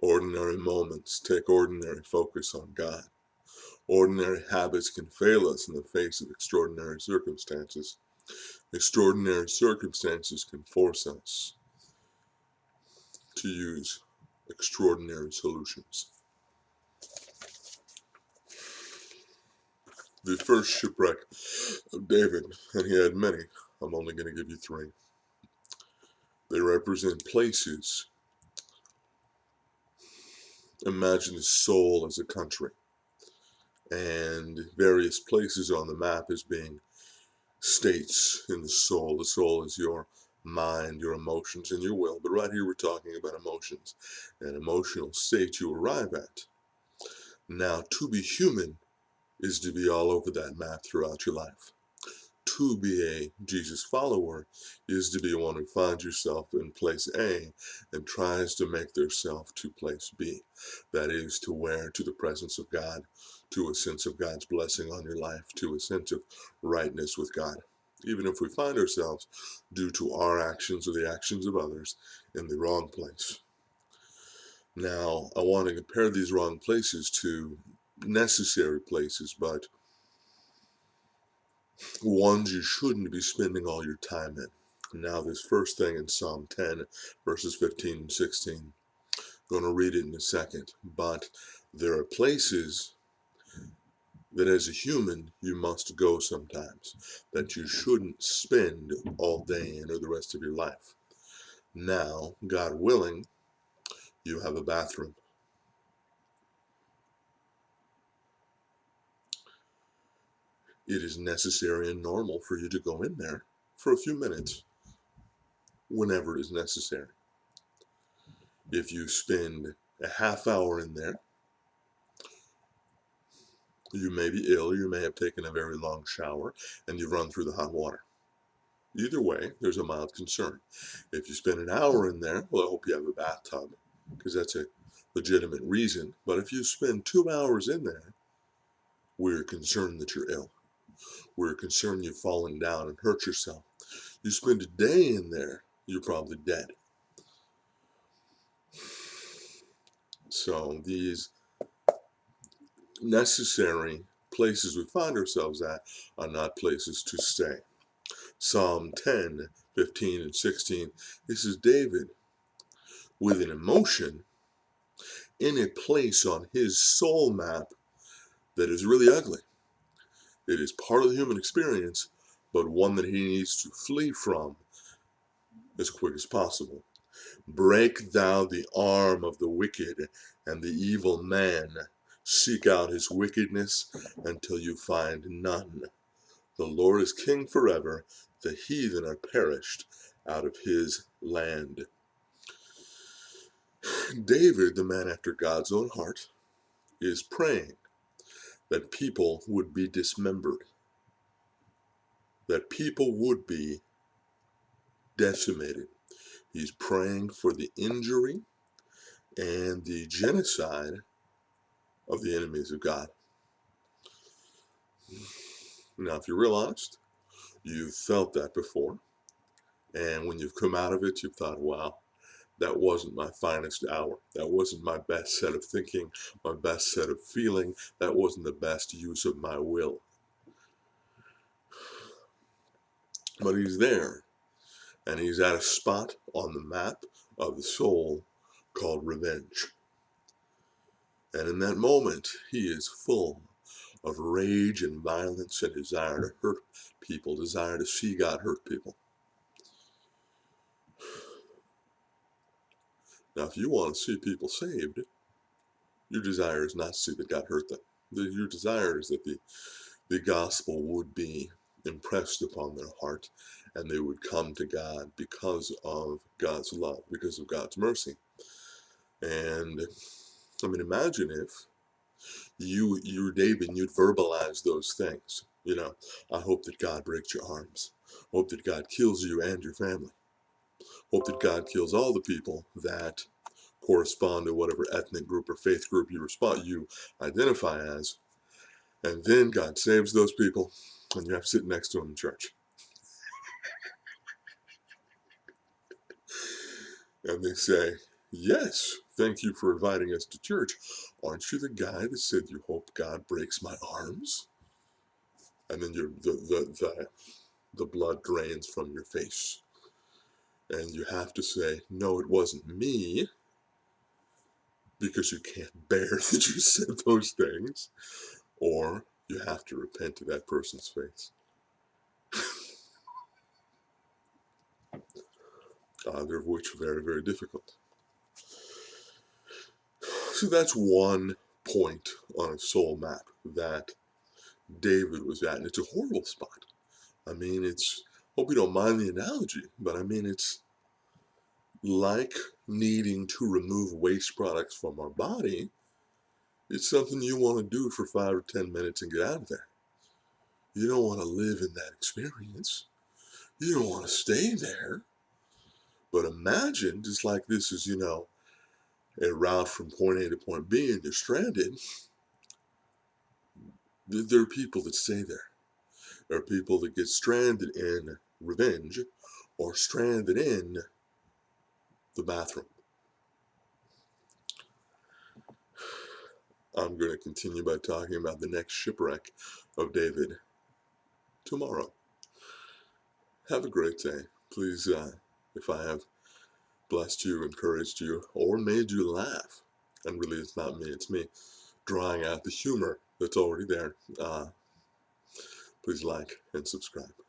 Ordinary moments take ordinary focus on God. Ordinary habits can fail us in the face of extraordinary circumstances. Extraordinary circumstances can force us to use extraordinary solutions. The first shipwreck of David, and he had many, I'm only going to give you three. They represent places. Imagine the soul as a country, and various places on the map as being states in the soul. The soul is your mind, your emotions, and your will. But right here we're talking about emotions, an emotional state you arrive at. Now, to be human is to be all over that map throughout your life. To be a Jesus follower is to be one who finds yourself in place A and tries to make theirself to place B. That is to where? To the presence of God, to a sense of God's blessing on your life, to a sense of rightness with God. Even if we find ourselves, due to our actions or the actions of others, in the wrong place. Now, I want to compare these wrong places to necessary places, but ones you shouldn't be spending all your time in. Now, this first thing in Psalm 10, verses 15 and 16, I'm going to read it in a second, but there are places that as a human you must go sometimes, that you shouldn't spend all day in or the rest of your life. Now, God willing, you have a bathroom. It is necessary and normal for you to go in there for a few minutes whenever it is necessary. If you spend a half hour in there, you may be ill, you may have taken a very long shower, and you've run through the hot water. Either way, there's a mild concern. If you spend an hour in there, well, I hope you have a bathtub, because that's a legitimate reason. But if you spend 2 hours in there, we're concerned that you're ill. We're concerned you've fallen down and hurt yourself. You spend a day in there, you're probably dead. So these necessary places we find ourselves at are not places to stay. Psalm 10, 15, and 16. This is David with an emotion in a place on his soul map that is really ugly. It is part of the human experience, but one that he needs to flee from as quick as possible. Break thou the arm of the wicked and the evil man. Seek out his wickedness until you find none. The Lord is king forever. The heathen are perished out of his land. David, the man after God's own heart, is praying that people would be dismembered, that people would be decimated. He's praying for the injury and the genocide of the enemies of God. Now, if you're real honest, you've felt that before. And when you've come out of it, you've thought, wow, that wasn't my finest hour. That wasn't my best set of thinking, my best set of feeling. That wasn't the best use of my will. But he's there, and he's at a spot on the map of the soul called revenge. And in that moment, he is full of rage and violence and desire to hurt people, desire to see God hurt people. Now, if you want to see people saved, your desire is not to see that God hurt them. Your desire is that the gospel would be impressed upon their heart and they would come to God because of God's love, because of God's mercy. And I mean, imagine if you're David and you'd verbalize those things. You know, I hope that God breaks your arms. Hope that God kills you and your family. Hope that God kills all the people that correspond to whatever ethnic group or faith group you identify as. And then God saves those people, and you have to sit next to them in church. And they say, yes, Thank you for inviting us to church. Aren't you the guy that said you hope God breaks my arms? And then the blood drains from your face. And you have to say, no, it wasn't me, because you can't bear that you said those things. Or you have to repent to that person's face. Either of which are very, very difficult. So that's one point on a soul map that David was at, and it's a horrible spot. I mean, hope you don't mind the analogy, but I mean, it's like needing to remove waste products from our body. It's something you want to do for 5 or 10 minutes and get out of there. You don't want to live in that experience. You don't want to stay there. But imagine, just like this is, a route from point A to point B and you're stranded, there are people that stay there. There are people that get stranded in revenge or stranded in the bathroom. I'm going to continue by talking about the next shipwreck of David tomorrow. Have a great day. Please, if I have blessed you, encouraged you, or made you laugh, and really it's not me, it's me drawing out the humor that's already there, please like and subscribe.